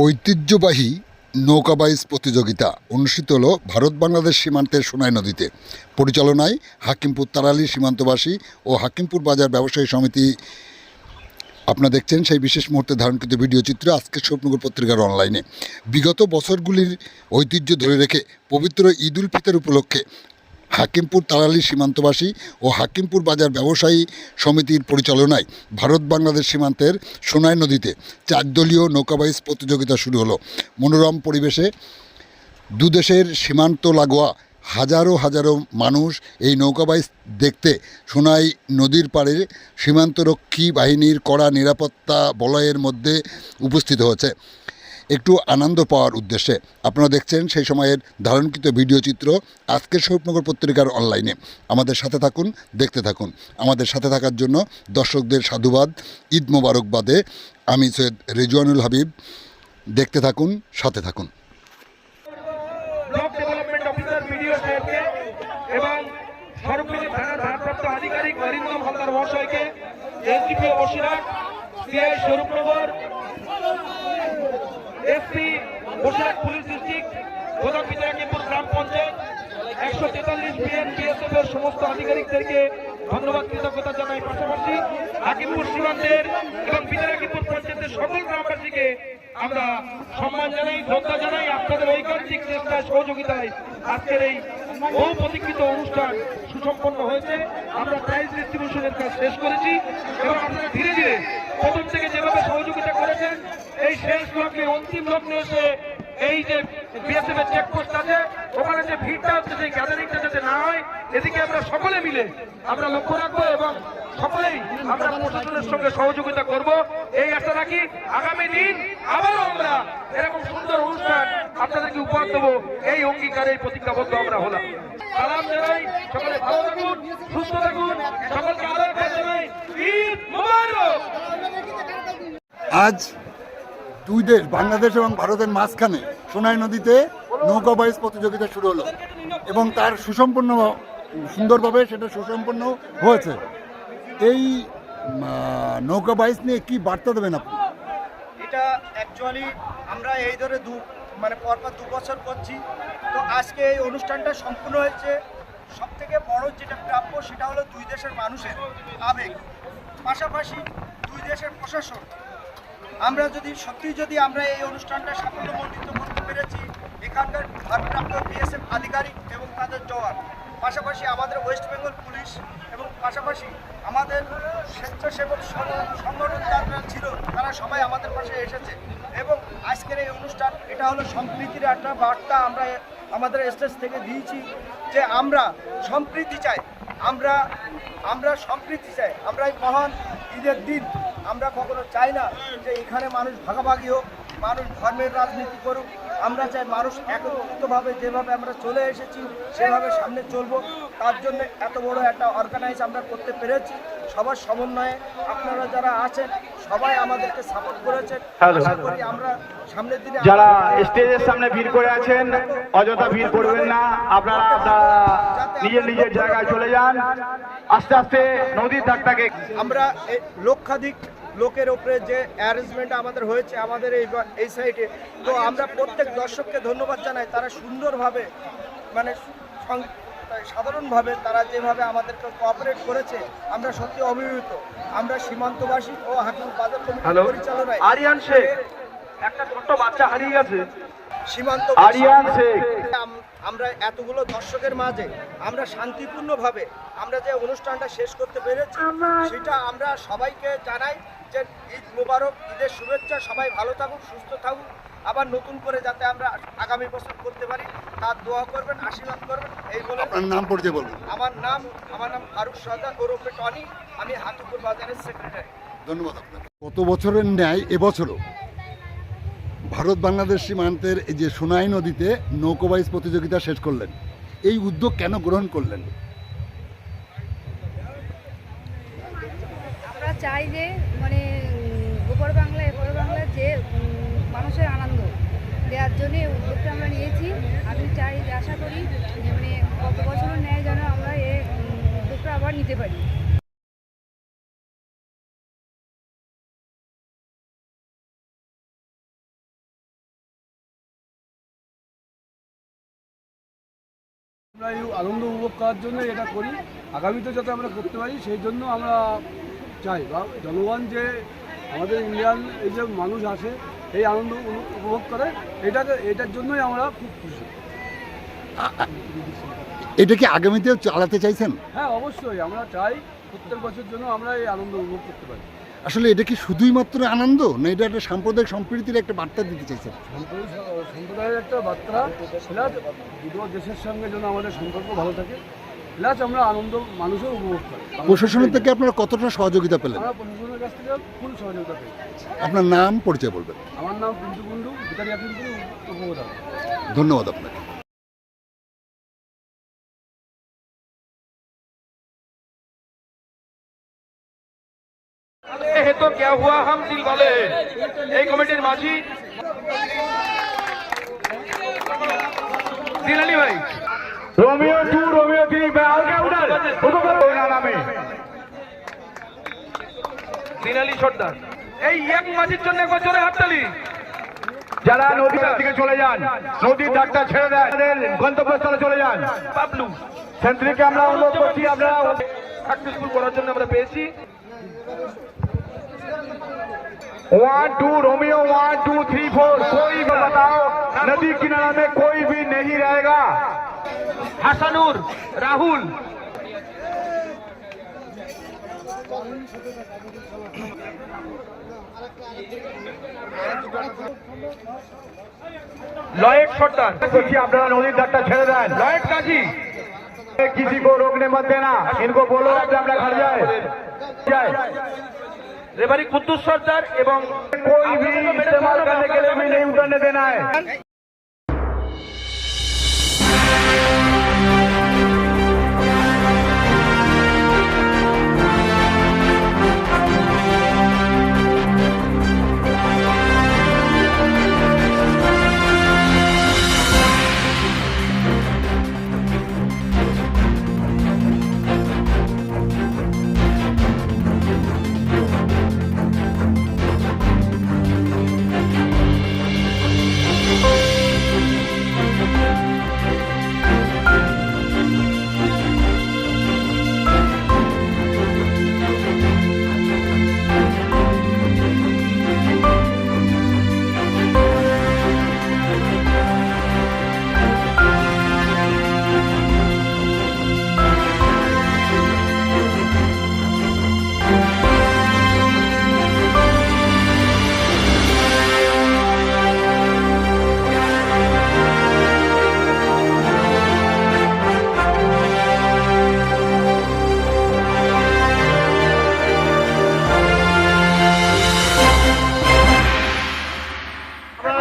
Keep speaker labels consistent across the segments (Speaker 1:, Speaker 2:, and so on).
Speaker 1: ঐতিহ্যবাহী নৌকাবাইজ প্রতিযোগিতা অনুষ্ঠিত হলো ভারত বাংলাদেশ সীমান্তের সোনাই নদীতে। পরিচালনায় হাকিমপুর তারালী সীমান্তবাসী ও হাকিমপুর বাজার ব্যবসায়ী সমিতি। আপনারা দেখছেন সেই বিশেষ মুহূর্তে ধারণকৃত ভিডিও চিত্র আজকের স্বপ্নগর পত্রিকার অনলাইনে। বিগত বছরগুলির ঐতিহ্য ধরে রেখে পবিত্র ঈদ উল ফিতর উপলক্ষে হাকিমপুর তারালী সীমান্তবাসী ও হাকিমপুর বাজার ব্যবসায়ী সমিতির পরিচালনায় ভারত বাংলাদেশ সীমান্তের সোনাই নদীতে 4 দলীয় নৌকাবাইজ প্রতিযোগিতা শুরু হলো। মনোরম পরিবেশে দুদেশের সীমান্ত লাগোয়া হাজারো হাজারো মানুষ এই নৌকাবাইজ দেখতে সোনাই নদীর পাড়ে সীমান্তরক্ষী বাহিনীর কড়া নিরাপত্তা বলয়ের মধ্যে উপস্থিত হয়েছে একটু আনন্দ পাওয়ার উদ্দেশ্যে। আপনারা দেখছেন সেই সময়ের ধারণকৃত ভিডিও চিত্র আজকের স্বপ্নগর পত্রিকার অনলাইনে। আমাদের সাথে থাকুন, দেখতে থাকুন। আমাদের সাথে থাকার জন্য দর্শকদের সাধুবাদ। ঈদ মোবারকবাদে আমি সৈয়দ রেজওয়ানুল হাবিব। দেখতে থাকুন, সাথে থাকুন।
Speaker 2: এবং সর্বজনীন থানার ভারপ্রাপ্ত আধিকারিক অরিন্দম হালদার মহাশয়কে, SDPO Basirhat, CI Swarupnagar, SP Basirhat police district, প্রধান বিধায়কপুর গ্রাম পঞ্চায়েত, 143 বিএনপিএসএফ এর সমস্ত আধিকারিকদেরকে ধন্যবাদ, কৃতজ্ঞতা জানাই। পাশাপাশি হাকিমপুর সীমান্তের এবং বিধায়কপুর পঞ্চায়েতের সকল গ্রামবাসীকে আমরা সম্মান জানাই, শ্রদ্ধা জানাই। আপনাদের ঐকান্তিক চেষ্টায়, সহযোগিতায় আজকের এই বহু প্রতীক্ষিত অনুষ্ঠান সুসম্পন্ন হয়েছে। আমরা প্রাইজ ডিস্ট্রিবিউশনের কাজ শেষ করেছি এবং আপনারা ধীরে ধীরে প্রথম থেকে যেভাবে সহযোগিতা করেছেন, এই শেষ লগ্নে, অন্তিম লগ্নে এসে এই যে বিএসএফ এর চেকপোস্ট আছে, ওখানে যে ভিড়টা হচ্ছে, সেই গ্যাদারিংটা যাতে না হয়, এদিকে আমরা সকলে মিলে আমরা লক্ষ্য রাখবো এবং সকলেই আমরা প্রশাসনের সঙ্গে সহযোগিতা করব, এই আশা রাখি। আগামী দিন আবারও আমরা এরকম সুন্দর অনুষ্ঠান আপনাদেরকে উপহার দেবো, এই অঙ্গীকারে প্রতিজ্ঞাবদ্ধ আমরা হলাম। সালাম জানাই, সকলে ভালো থাকুন, সুস্থ থাকুন, সকলকে আদর করে জানাই ঈদ মোবারক।
Speaker 1: আজ দুই দেশ, বাংলাদেশ এবং ভারতের মাঝখানে সোনাই নদীতে নৌকাবাইজ প্রতিযোগিতা শুরু হলো এবং তার সুন্দরভাবে সেটা সুসম্পন্ন হয়েছে। এই নৌকাবাইজ নিয়ে কি বার্তা দেবেন আপনি?
Speaker 3: এটা অ্যাকচুয়ালি আমরা এই ধরে পরপর 2 বছর করছি, তো আজকে এই অনুষ্ঠানটা সম্পূর্ণ হয়েছে। সব থেকে বড় যেটা প্রাপ্য সেটা হলো দুই দেশের মানুষের আবেগ, পাশাপাশি দুই দেশের প্রশাসন। আমরা যদি আমরা এই অনুষ্ঠানটা সাফল্যমণ্ডিত করতে পেরেছি, এখানকার ভারপ্রাপ্ত বিএসএফ আধিকারিক এবং তাদের জওয়ান, পাশাপাশি আমাদের ওয়েস্ট বেঙ্গল পুলিশ এবং পাশাপাশি আমাদের স্বেচ্ছাসেবক সংগঠন যারা ছিল, তারা সবাই আমাদের পাশে এসেছে। এবং আজকের এই অনুষ্ঠান, এটা হলো সম্প্রীতির একটা বার্তা আমরা আমাদের স্টেজ থেকে দিয়েছি যে আমরা সম্প্রীতি চাই, আমরা সম্প্রীতি চাই। আমরা এই মহান ঈদের দিন আমরা কখনো চাই না যে এখানে মানুষ ভাগাভাগি হোক, মানুষ ধর্মের রাজনীতি করুক। আমরা চাই মানুষ একত্রিতভাবে যেভাবে আমরা চলে এসেছি সেভাবে সামনে চলবো। তার জন্য এত বড় একটা অর্গানাইজ আমরা করতে পেরেছি। সবার সমন্বয়ে আপনারা যারা আছেন সবাই আমাদেরকে সাপোর্ট করেছেন। আশা করি আমরা সামনের দিনে
Speaker 2: যারা স্টেজের সামনে ভিড় করে আছেন, অযথা ভিড় করবেন না, আপনারা নিজের নিজের জায়গায় চলে যান। আস্তে আস্তে নদীর ধাক্কাকে
Speaker 3: আমরা লক্ষাধিক লোকের উপরে যে অ্যারেঞ্জমেন্ট আমাদের হয়েছে আমাদের এই সাইডে, তো আমরা প্রত্যেক দর্শককে ধন্যবাদ জানাই। তারা সুন্দরভাবে সাধারণভাবে তারা যেভাবে আমাদেরকে কোঅপারেট করেছে, আমরা সত্যি অভিভূত। আমরা সীমান্তবাসী ও হাকিম বাজার কমিটির পরিচালনায়
Speaker 2: আরিয়ান শেখ, একটা ছোট্ট বাচ্চা হারিয়ে গেছে,
Speaker 3: সীমান্ত
Speaker 2: আরিয়ান শেখ,
Speaker 3: আমরা এতগুলো দর্শকের মাঝে আমরা শান্তিপূর্ণভাবে আমরা যে অনুষ্ঠানটা শেষ করতে পেরেছি, সেটা আমরা সবাইকে জানাই যে ঈদ মোবারক, ঈদের শুভেচ্ছা। সবাই ভালো থাকুক, সুস্থ থাকুক, আবার নতুন করে যাতে আমরা আগামী বছর করতে পারি তার দোয়া করবেন, আশীর্বাদ করবেন। এই বলে
Speaker 1: আপনার নাম পরিচয় বলুন।
Speaker 3: আমার নাম ফারুক সরদার ওরফে টনি, আমি হাকিমপুর বাজারের সেক্রেটারি।
Speaker 1: ধন্যবাদ আপনাকে। গত বছরের ন্যায় এবছরও ভারত বাংলাদেশ সীমান্তের এই যে সোনাই নদীতে নৌকাবাইজ প্রতিযোগিতা শেষ করলেন, এই উদ্যোগ কেন গ্রহণ করলেন?
Speaker 4: আমরা চাই যে ওপর বাংলার যে মানুষের আনন্দ দেওয়ার জন্য এই উদ্যোগটা আমরা নিয়েছি। আমি চাই, আশা করি যে গত বছরের ন্যায় যেন আমরা এই উদ্যোগটা আবার নিতে পারি।
Speaker 5: আমরা এই আনন্দ উপভোগ করার জন্য এটা করি, আগামীতে যাতে আমরা করতে পারি সেই জন্য আমরা চাই বা জনগণ যে আমাদের ইন্ডিয়ান এই যে মানুষ আসে এই আনন্দ উপভোগ করে এটার জন্যই আমরা খুব খুশি।
Speaker 1: এটা কি আগামীতেও চালাতে চাইছেন?
Speaker 5: হ্যাঁ, অবশ্যই আমরা চাই প্রত্যেক বছর জন্য আমরা এই আনন্দ উপভোগ করতে পারি।
Speaker 1: আসলে এটা কি শুধুই মাত্র আনন্দ, না এটা একটা সাম্প্রদায়িক সম্প্রীতির একটা বার্তা দিতে চাইছেন?
Speaker 5: সম্প্রদায়ের একটা বার্তা, প্লাস দুটো দেশের সঙ্গে যেন আমাদের সম্পর্ক ভালো থাকে, প্লাস আমরা আনন্দ মানুষও উপভোগ করি।
Speaker 1: প্রশাসনের থেকে আপনারা কতটা সহযোগিতা পেলেন?
Speaker 5: আমরা প্রশাসনের কাছ থেকে ফুল সহযোগিতা পেয়েছি।
Speaker 1: আপনার নাম পরিচয় বলবেন?
Speaker 5: আমার নাম পিন্টু কুন্ডু, ভিকারি হাকিমপুর উপপ্রধান।
Speaker 1: ধন্যবাদ আপনাকে।
Speaker 2: है तो क्या हुआ हम दिल वाले এই কমিটির মাঝি দিলালি ভাই
Speaker 3: रोमियो 2 रोमियो 3 पे आगे उधर उधर नामे
Speaker 2: দিলালি সর্দার এই এক মাঝির জন্য একবার জোরে হাততালি।
Speaker 3: যারা নদীর দিকে চলে যান, নদীর ধারটা ছেড়ে দেন, গন্তব্যস্থলে চলে যান।
Speaker 2: বাবলু
Speaker 3: সেন্ট্রিকে আমরা অনুরোধ করছি আপনারা
Speaker 2: সাকসেসফুল করার জন্য আমরা পেয়েছি।
Speaker 3: 1 2 रोमियो 1 2 3 4 कोई भी बताओ नदी किनारा में कोई भी नहीं रहेगा।
Speaker 2: হাসানুর রাহুল লয়েড সর্দার
Speaker 3: বলছি আপনারা নদীর ধারটা ছেড়ে দেন।
Speaker 2: লয়েড কাজী
Speaker 3: किसी को रोकने मत देना, इनको बोलो कि अपना घर जाए।
Speaker 2: রেবারি কুদ্দুস সর্দার এবং
Speaker 3: कोई भी इस्तेमाल करने के लिए भी नहीं उतरने देना है।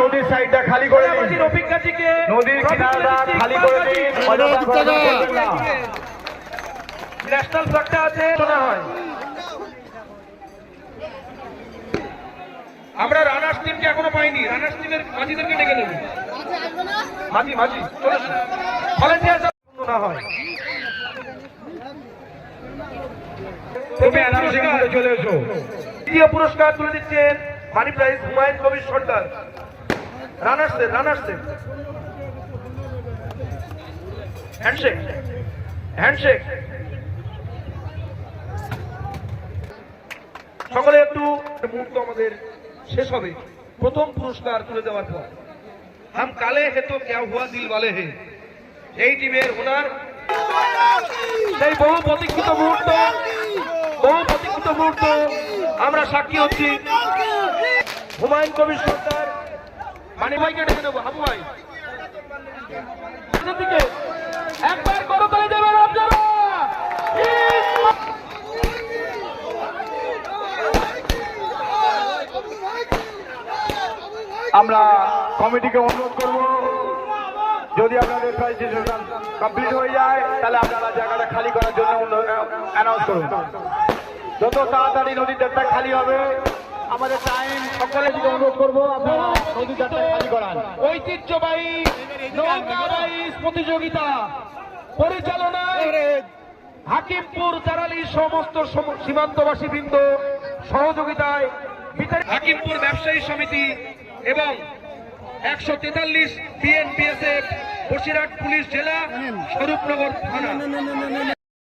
Speaker 3: নদীর সাইডটা খালি করে দিন,
Speaker 2: রফিক গাজীকে
Speaker 3: নদীর কিনারাটা খালি করে দিন।
Speaker 2: ন্যাশনাল ফ্ল্যাগটা আছে শোনা হয়। আমরা রানার্স টিমকে এখনো পাইনি, রানার্স টিমের মাঝিদেরকে ডেকে নেব। মাঝি মাঝি চলে ভলান্টিয়ার না হয়
Speaker 3: তুমি অ্যানাউন্সিং করে চলে এসো।
Speaker 2: দ্বিতীয় পুরস্কার তুলে দিচ্ছেন মানি প্রাইজ হুমায়ুন কবির সর্দার। রানার্সদের হ্যান্ডশেক হ্যান্ডশেক সকলে একটু মুহূর্ত আমাদের শেষ হবে প্রথম পুরস্কার তুলে দেওয়ার পর। হাম কালে হে তো ক্যা হুয়া দিল ওয়ালে হে, এই টিমের ওনার সেই বহু প্রতীক্ষিত মুহূর্ত আমরা সাক্ষী হচ্ছি। হুমায়ুন কবির সর্দার মানি ভাইকে ডেকে দেবো। হাবু ভাই দিকে একবার করতালি দেবেন আপনারা।
Speaker 3: আমরা কমিটিকে অনুরোধ করব, যদি আপনাদের রেজিস্ট্রেশন কমপ্লিট হয়ে যায় তাহলে আপনারা জায়গাটা খালি করার জন্য অ্যানাউন্স করুন। যত তাড়াতাড়ি নদীর ধারটা খালি হবে আমাদের টাইম, সকলের দিকে অনুরোধ করবো আপনারা নদীর ধারটা খালি করান।
Speaker 2: ঐতিহ্যবাহী নৌকা রাইস প্রতিযোগিতা পরিচালনায় হাকিমপুর তারালি সমস্ত সীমান্তবাসী বৃন্দ সহযোগিতায় হাকিমপুর ব্যবসায়ী সমিতি এবং 143 বিএনপিএসএফ বসিরহাট পুলিশ জেলা, স্বরূপনগর থানা।